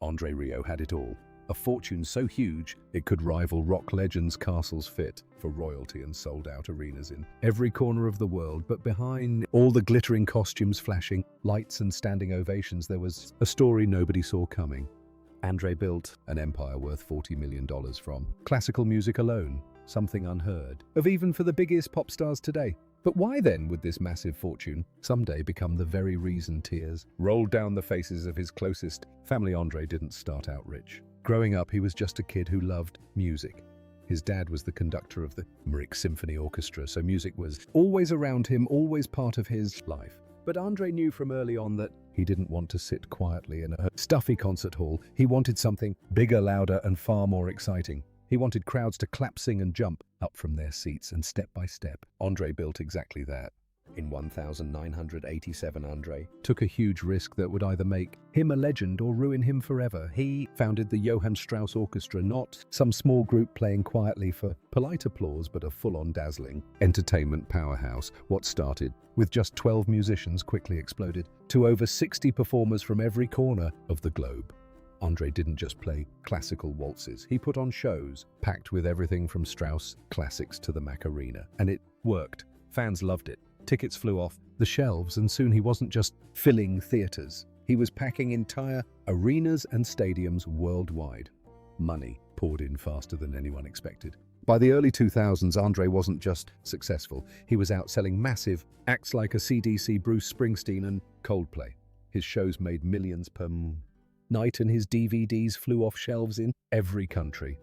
Andre Rieu had it all. A fortune so huge it could rival rock legends' castles fit for royalty and sold-out arenas in every corner of the world. But behind all the glittering costumes, flashing lights and standing ovations, there was a story nobody saw coming. Andre built an empire worth $40 million from classical music alone, something unheard of even for the biggest pop stars today. But why then would this massive fortune someday become the very reason tears rolled down the faces of his closest family? Andre didn't start out rich. Growing up, he was just a kid who loved music. His dad was the conductor of the Rieu Symphony Orchestra, so music was always around him, always part of his life. But Andre knew from early on that he didn't want to sit quietly in a stuffy concert hall. He wanted something bigger, louder, and far more exciting. He wanted crowds to clap, sing, and jump up from their seats, and step by step, Andre built exactly that. In 1987, Andre took a huge risk that would either make him a legend or ruin him forever. He founded the Johann Strauss Orchestra, not some small group playing quietly for polite applause, but a full-on dazzling entertainment powerhouse. What started with just 12 musicians quickly exploded to over 60 performers from every corner of the globe. Andre didn't just play classical waltzes. He put on shows packed with everything from Strauss classics to the Macarena. And it worked. Fans loved it. Tickets flew off the shelves, and soon he wasn't just filling theaters. He was packing entire arenas and stadiums worldwide. Money poured in faster than anyone expected. By the early 2000s, Andre wasn't just successful. He was outselling massive acts like AC/DC, Bruce Springsteen, and Coldplay. His shows made millions per night, and his DVDs flew off shelves in every country.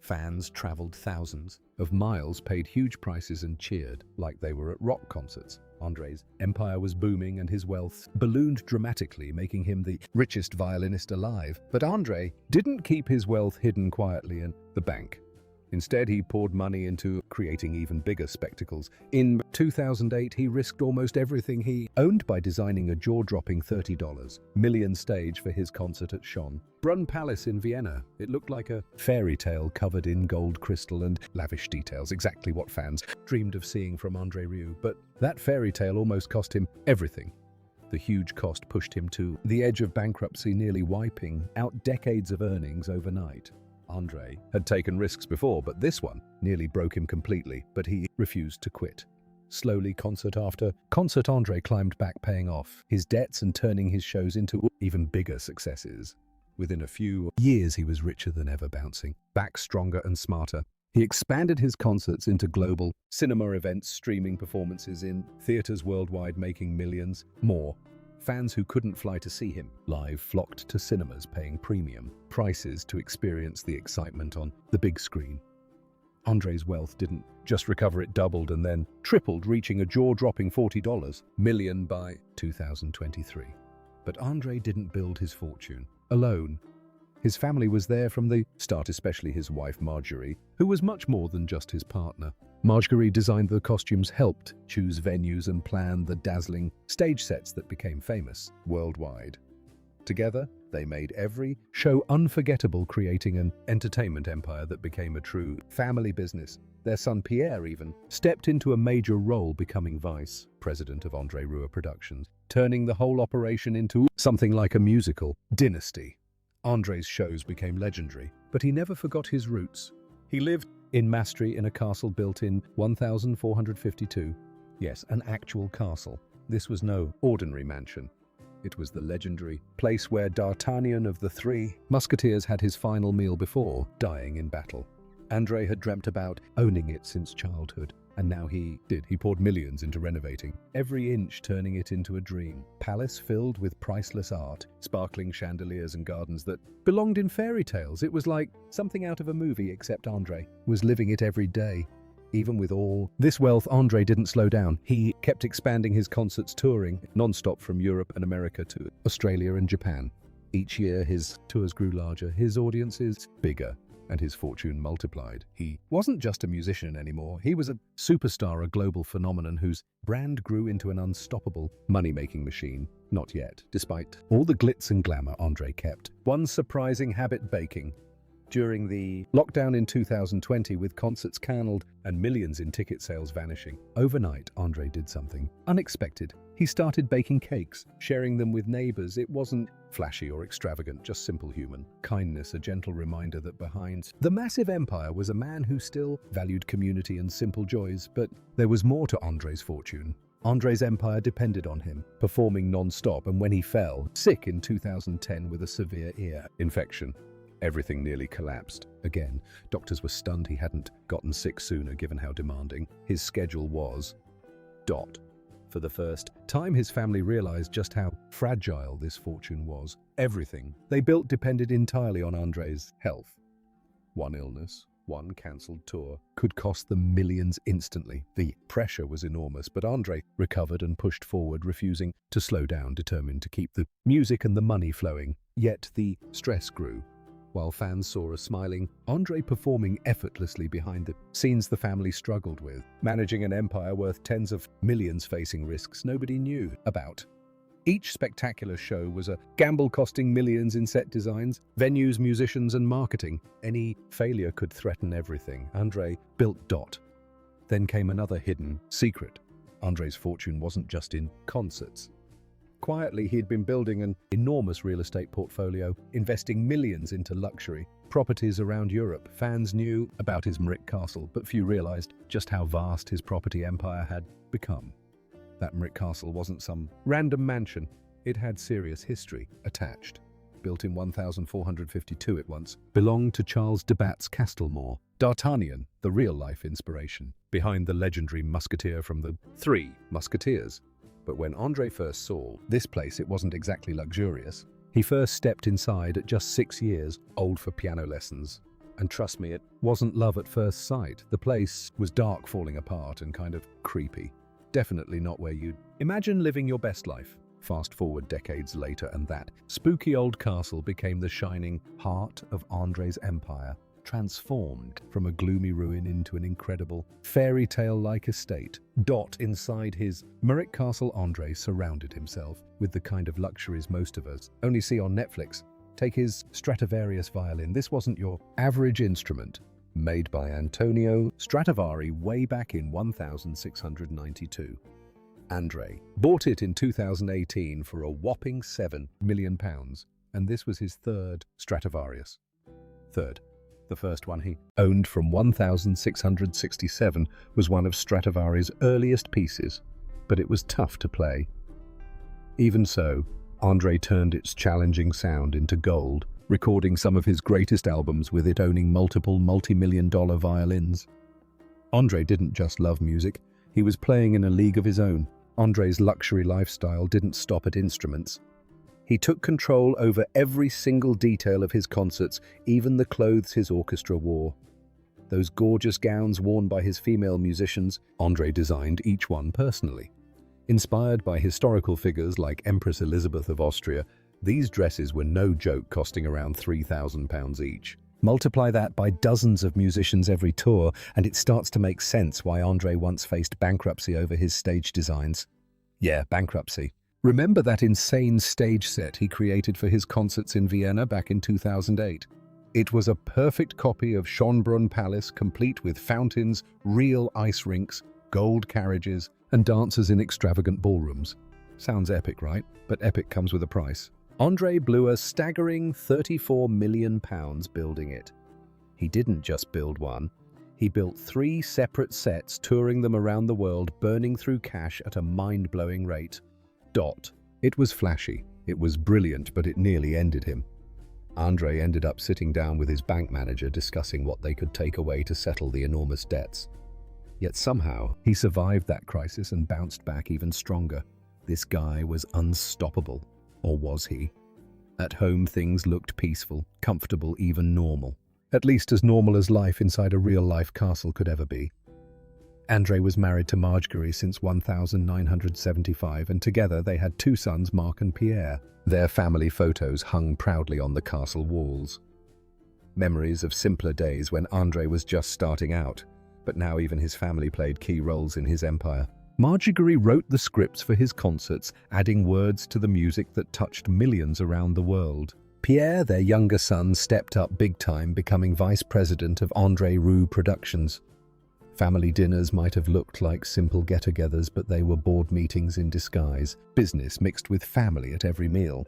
Fans traveled thousands of miles, paid huge prices, and cheered like they were at rock concerts. Andre's empire was booming and his wealth ballooned dramatically, making him the richest violinist alive. But Andre didn't keep his wealth hidden quietly in the bank. Instead, he poured money into creating even bigger spectacles. In 2008, he risked almost everything he owned by designing a jaw-dropping $30 million stage for his concert at Schönbrunn Palace in Vienna. It looked like a fairy tale covered in gold crystal and lavish details, exactly what fans dreamed of seeing from Andre Rieu. But that fairy tale almost cost him everything. The huge cost pushed him to the edge of bankruptcy, nearly wiping out decades of earnings overnight. Andre had taken risks before, but this one nearly broke him completely, but he refused to quit. Slowly, concert after concert, Andre climbed back, paying off his debts and turning his shows into even bigger successes. Within a few years, he was richer than ever, bouncing back stronger and smarter. He expanded his concerts into global cinema events, streaming performances in theaters worldwide, making millions more. Fans who couldn't fly to see him live flocked to cinemas, paying premium prices to experience the excitement on the big screen. Andre's wealth didn't just recover, it doubled and then tripled, reaching a jaw-dropping $40 million by 2023. But Andre didn't build his fortune alone. His family was there from the start, especially his wife Marjorie, who was much more than just his partner. Marjorie designed the costumes, helped choose venues, and planned the dazzling stage sets that became famous worldwide. Together, they made every show unforgettable, creating an entertainment empire that became a true family business. Their son Pierre even stepped into a major role, becoming vice president of Andre Rieu Productions, turning the whole operation into something like a musical dynasty. Andre's shows became legendary, but he never forgot his roots. He lived in Maastricht in a castle built in 1452. Yes, an actual castle. This was no ordinary mansion. It was the legendary place where D'Artagnan of the Three Musketeers had his final meal before dying in battle. Andre had dreamt about owning it since childhood, and now he did. He poured millions into renovating every inch, turning it into a dream palace filled with priceless art, sparkling chandeliers, and gardens that belonged in fairy tales. It was like something out of a movie, except Andre was living it every day. Even with all this wealth, Andre didn't slow down. He kept expanding his concerts, touring non-stop from Europe and America to Australia and Japan. Each year, his tours grew larger, his audiences bigger, and his fortune multiplied. He wasn't just a musician anymore. He was a superstar, a global phenomenon whose brand grew into an unstoppable money-making machine. Not yet. Despite all the glitz and glamour, Andre kept one surprising habit: baking. During the lockdown in 2020, with concerts cancelled and millions in ticket sales vanishing, overnight, Andre did something unexpected. He started baking cakes, sharing them with neighbors. It wasn't flashy or extravagant, just simple human kindness, a gentle reminder that behind the massive empire was a man who still valued community and simple joys. But there was more to Andre's fortune. Andre's empire depended on him, performing non-stop, and when he fell sick in 2010 with a severe ear infection, everything nearly collapsed. Again, doctors were stunned he hadn't gotten sick sooner given how demanding his schedule was. For the first time, his family realized just how fragile this fortune was. Everything they built depended entirely on Andre's health. One illness, one cancelled tour could cost them millions instantly. The pressure was enormous, but Andre recovered and pushed forward, refusing to slow down, determined to keep the music and the money flowing. Yet the stress grew. While fans saw a smiling Andre performing effortlessly behind the scenes the family struggled with, managing an empire worth tens of millions facing risks nobody knew about. Each spectacular show was a gamble costing millions in set designs, venues, musicians, and marketing. Any failure could threaten everything. Andre built Dot. Then came another hidden secret. Andre's fortune wasn't just in concerts. Quietly, he'd been building an enormous real estate portfolio, investing millions into luxury properties around Europe. Fans knew about his Rieu castle, but few realized just how vast his property empire had become. That Rieu castle wasn't some random mansion. It had serious history attached. Built in 1452 it once belonged to Charles de Bat's Castelmore, D'Artagnan, the real-life inspiration behind the legendary musketeer from the Three Musketeers. But when Andre first saw this place, it wasn't exactly luxurious. He first stepped inside at just 6 years old for piano lessons. And trust me, it wasn't love at first sight. The place was dark, falling apart, and kind of creepy. Definitely not where you'd imagine living your best life. Fast forward decades later, and that spooky old castle became the shining heart of Andre's empire, transformed from a gloomy ruin into an incredible fairy tale-like estate. Inside his Rieu castle, Andre surrounded himself with the kind of luxuries most of us only see on Netflix. Take his Stradivarius violin. This wasn't your average instrument. Made by Antonio Stradivari way back in 1692. Andre bought it in 2018 for a whopping £7 million, and this was his third Stradivarius. The first one he owned from 1667 was one of Stradivari's earliest pieces, but it was tough to play. Even so, Andre turned its challenging sound into gold, recording some of his greatest albums with it owning multiple multi-million-dollar violins. Andre didn't just love music, he was playing in a league of his own. Andre's luxury lifestyle didn't stop at instruments. He took control over every single detail of his concerts, even the clothes his orchestra wore. Those gorgeous gowns worn by his female musicians, Andre designed each one personally. Inspired by historical figures like Empress Elizabeth of Austria, these dresses were no joke, costing around £3,000 each. Multiply that by dozens of musicians every tour, and it starts to make sense why Andre once faced bankruptcy over his stage designs. Yeah, bankruptcy. Remember that insane stage set he created for his concerts in Vienna back in 2008? It was a perfect copy of Schönbrunn Palace, complete with fountains, real ice rinks, gold carriages, and dancers in extravagant ballrooms. Sounds epic, right? But epic comes with a price. Andre blew a staggering £34 million building it. He didn't just build one. He built 3 separate sets, touring them around the world, burning through cash at a mind-blowing rate. It was flashy, it was brilliant, but it nearly ended him. Andre ended up sitting down with his bank manager discussing what they could take away to settle the enormous debts. Yet somehow, he survived that crisis and bounced back even stronger. This guy was unstoppable. Or was he? At home, things looked peaceful, comfortable, even normal. At least as normal as life inside a real-life castle could ever be. Andre was married to Marjorie since 1975, and together they had 2 sons, Marc and Pierre. Their family photos hung proudly on the castle walls. Memories of simpler days when Andre was just starting out, but now even his family played key roles in his empire. Marjorie wrote the scripts for his concerts, adding words to the music that touched millions around the world. Pierre, their younger son, stepped up big time, becoming vice president of Andre Rieu Productions. Family dinners might have looked like simple get-togethers, but they were board meetings in disguise, business mixed with family at every meal.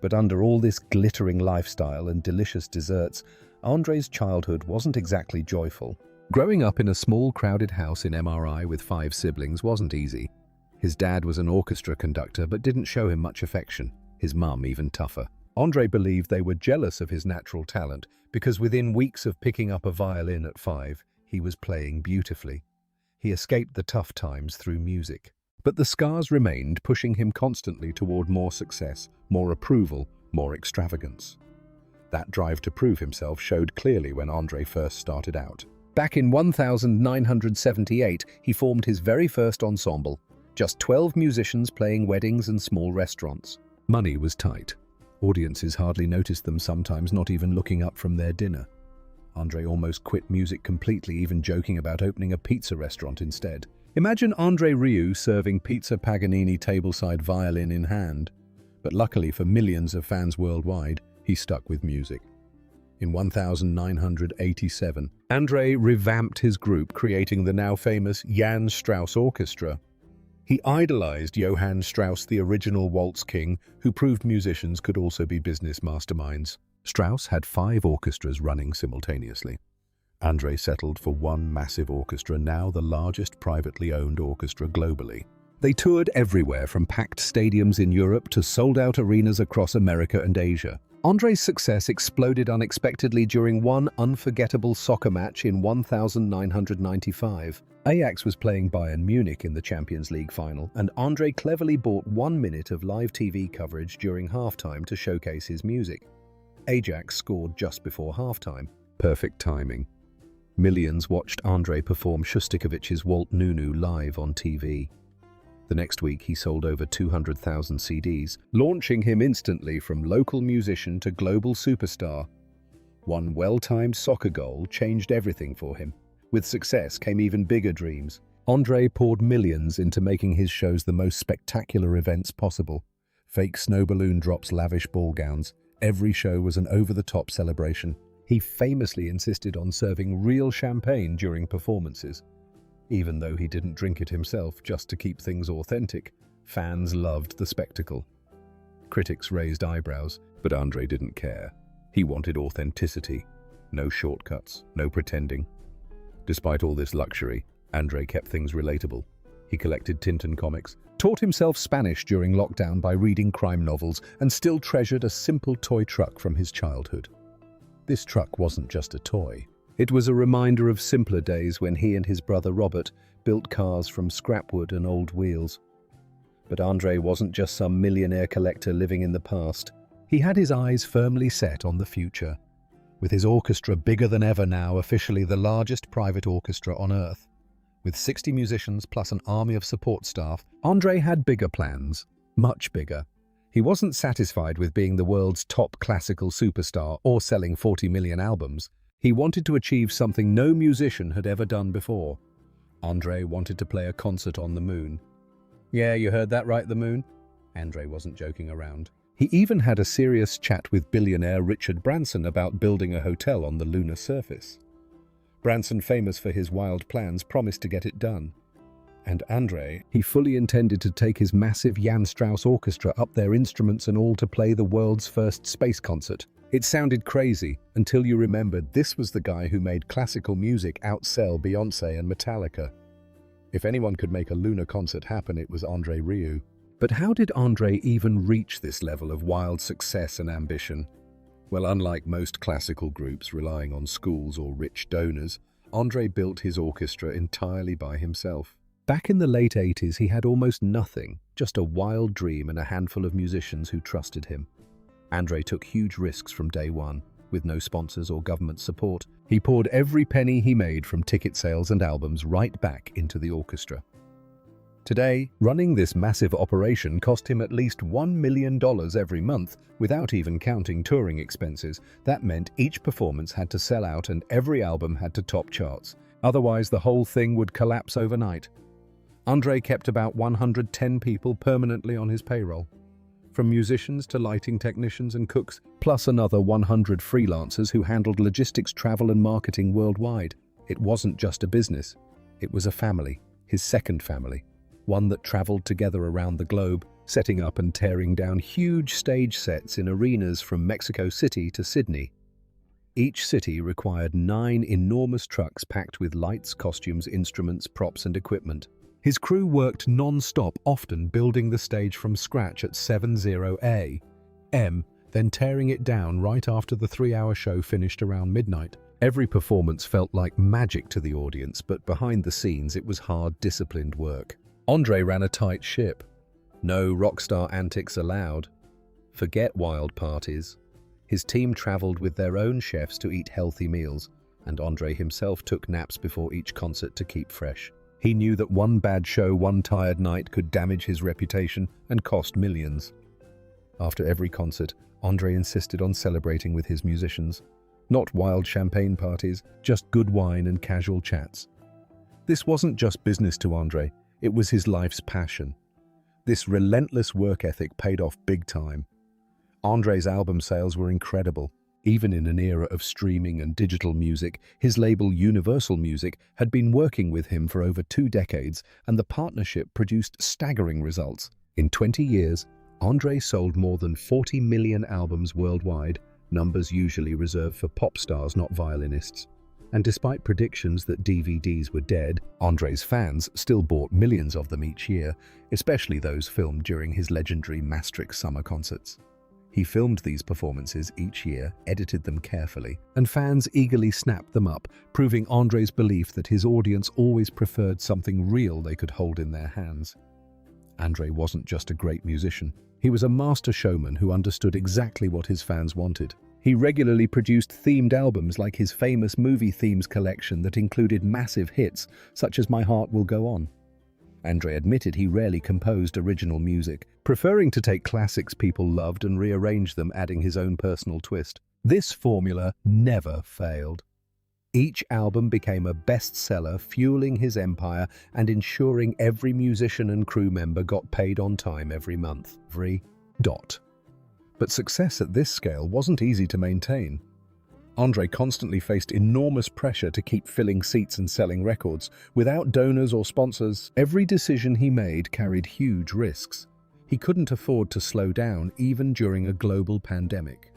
But under all this glittering lifestyle and delicious desserts, Andre's childhood wasn't exactly joyful. Growing up in a small, crowded house in MRI with 5 siblings wasn't easy. His dad was an orchestra conductor but didn't show him much affection, his mum even tougher. Andre believed they were jealous of his natural talent because within weeks of picking up a violin at 5, he was playing beautifully. He escaped the tough times through music. But the scars remained, pushing him constantly toward more success, more approval, more extravagance. That drive to prove himself showed clearly when Andre first started out. Back in 1978, he formed his very first ensemble, just 12 musicians playing weddings and small restaurants. Money was tight. Audiences hardly noticed them, sometimes not even looking up from their dinner. Andre almost quit music completely, even joking about opening a pizza restaurant instead. Imagine Rieu serving pizza Paganini tableside, violin in hand. But luckily for millions of fans worldwide, he stuck with music. In 1987, Andre revamped his group, creating the now famous Jan Strauss Orchestra. He idolized Johann Strauss, the original waltz king, who proved musicians could also be business masterminds. Strauss had 5 orchestras running simultaneously. Andre settled for one massive orchestra, now the largest privately owned orchestra globally. They toured everywhere, from packed stadiums in Europe to sold-out arenas across America and Asia. Andre's success exploded unexpectedly during one unforgettable soccer match in 1995. Ajax was playing Bayern Munich in the Champions League final, and Andre cleverly bought 1 minute of live TV coverage during halftime to showcase his music. Ajax scored just before halftime. Perfect timing. Millions watched Andre perform Shostakovich's Walt Nunu live on TV. The next week, he sold over 200,000 CDs, launching him instantly from local musician to global superstar. One well-timed soccer goal changed everything for him. With success came even bigger dreams. Andre poured millions into making his shows the most spectacular events possible. Fake snow balloon drops, lavish ball gowns. Every show was an over-the-top celebration. He famously insisted on serving real champagne during performances. Even though he didn't drink it himself, just to keep things authentic, fans loved the spectacle. Critics raised eyebrows, but Andre didn't care. He wanted authenticity. No shortcuts, no pretending. Despite all this luxury, Andre kept things relatable. He collected Tintin comics, taught himself Spanish during lockdown by reading crime novels, and still treasured a simple toy truck from his childhood. This truck wasn't just a toy. It was a reminder of simpler days when he and his brother Robert built cars from scrap wood and old wheels. But Andre wasn't just some millionaire collector living in the past. He had his eyes firmly set on the future. With his orchestra bigger than ever now, officially the largest private orchestra on Earth. With 60 musicians plus an army of support staff, Andre had bigger plans, much bigger. He wasn't satisfied with being the world's top classical superstar or selling 40 million albums. He wanted to achieve something no musician had ever done before. Andre wanted to play a concert on the moon. Yeah, you heard that right, the moon? Andre wasn't joking around. He even had a serious chat with billionaire Richard Branson about building a hotel on the lunar surface. Branson, famous for his wild plans, promised to get it done. And Andre, he fully intended to take his massive Jan Strauss orchestra up, their instruments and all, to play the world's first space concert. It sounded crazy until you remembered this was the guy who made classical music outsell Beyoncé and Metallica. If anyone could make a lunar concert happen, it was Andre Rieu. But how did Andre even reach this level of wild success and ambition? Well, unlike most classical groups relying on schools or rich donors, Andre built his orchestra entirely by himself. Back in the late 80s, he had almost nothing, just a wild dream and a handful of musicians who trusted him. Andre took huge risks from day one. With no sponsors or government support, he poured every penny he made from ticket sales and albums right back into the orchestra. Today, running this massive operation cost him at least $1 million every month, without even counting touring expenses. That meant each performance had to sell out and every album had to top charts. Otherwise, the whole thing would collapse overnight. Andre kept about 110 people permanently on his payroll. From musicians to lighting technicians and cooks, plus another 100 freelancers who handled logistics, travel and marketing worldwide. It wasn't just a business. It was a family, his second family, one that traveled together around the globe, setting up and tearing down huge stage sets in arenas from Mexico City to Sydney. Each city required 9 enormous trucks packed with lights, costumes, instruments, props, and equipment. His crew worked non-stop, often building the stage from scratch at 70 a.m., then tearing it down right after the 3-hour show finished around midnight. Every performance felt like magic to the audience, but behind the scenes it was hard, disciplined work. Andre ran a tight ship. No rockstar antics allowed. Forget wild parties. His team traveled with their own chefs to eat healthy meals, and Andre himself took naps before each concert to keep fresh. He knew that one bad show, one tired night could damage his reputation and cost millions. After every concert, Andre insisted on celebrating with his musicians. Not wild champagne parties, just good wine and casual chats. This wasn't just business to Andre, it was his life's passion. This relentless work ethic paid off big time. Andre's album sales were incredible. Even in an era of streaming and digital music, his label Universal Music had been working with him for over 2 decades, and the partnership produced staggering results. In 20 years, Andre sold more than 40 million albums worldwide, numbers usually reserved for pop stars, not violinists. And despite predictions that DVDs were dead, Andre's fans still bought millions of them each year, especially those filmed during his legendary Maastricht summer concerts. He filmed these performances each year, edited them carefully, and fans eagerly snapped them up, proving Andre's belief that his audience always preferred something real they could hold in their hands. Andre wasn't just a great musician. He was a master showman who understood exactly what his fans wanted. He regularly produced themed albums like his famous movie themes collection that included massive hits such as My Heart Will Go On. Andre admitted he rarely composed original music, preferring to take classics people loved and rearrange them, adding his own personal twist. This formula never failed. Each album became a bestseller, fueling his empire and ensuring every musician and crew member got paid on time every month. But success at this scale wasn't easy to maintain. Andre constantly faced enormous pressure to keep filling seats and selling records. Without donors or sponsors, every decision he made carried huge risks. He couldn't afford to slow down even during a global pandemic.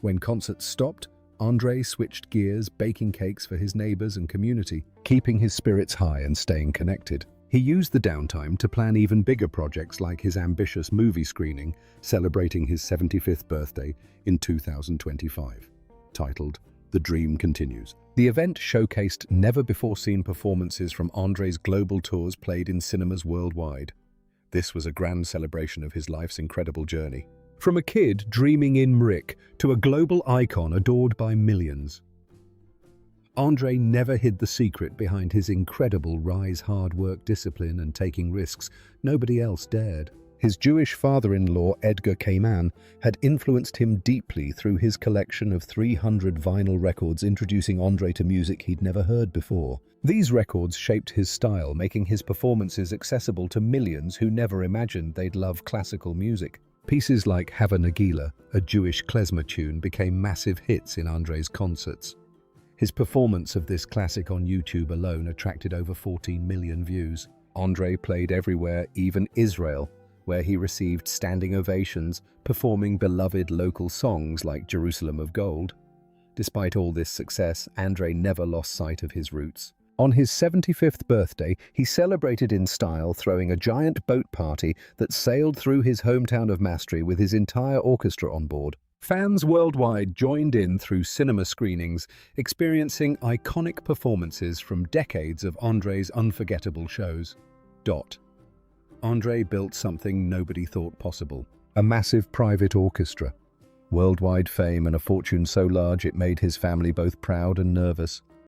When concerts stopped, Andre switched gears, baking cakes for his neighbors and community, keeping his spirits high and staying connected. He used the downtime to plan even bigger projects like his ambitious movie screening, celebrating his 75th birthday in 2025. Titled The Dream Continues. The event showcased never-before-seen performances from Andre's global tours played in cinemas worldwide. This was a grand celebration of his life's incredible journey. From a kid dreaming in Rieu to a global icon adored by millions. Andre never hid the secret behind his incredible rise, hard work, discipline, and taking risks nobody else dared. His Jewish father-in-law, Edgar Cayman, had influenced him deeply through his collection of 300 vinyl records, introducing Andre to music he'd never heard before. These records shaped his style, making his performances accessible to millions who never imagined they'd love classical music. Pieces like Hava Nagila, a Jewish klezmer tune, became massive hits in Andre's concerts. His performance of this classic on YouTube alone attracted over 14 million views. Andre played everywhere, even Israel, where he received standing ovations, performing beloved local songs like Jerusalem of Gold. Despite all this success, Andre never lost sight of his roots. On his 75th birthday, he celebrated in style, throwing a giant boat party that sailed through his hometown of Maastricht with his entire orchestra on board. Fans worldwide joined in through cinema screenings, experiencing iconic performances from decades of Andre's unforgettable shows. Andre built something nobody thought possible: a massive private orchestra. Worldwide fame and a fortune so large it made his family both proud and nervous.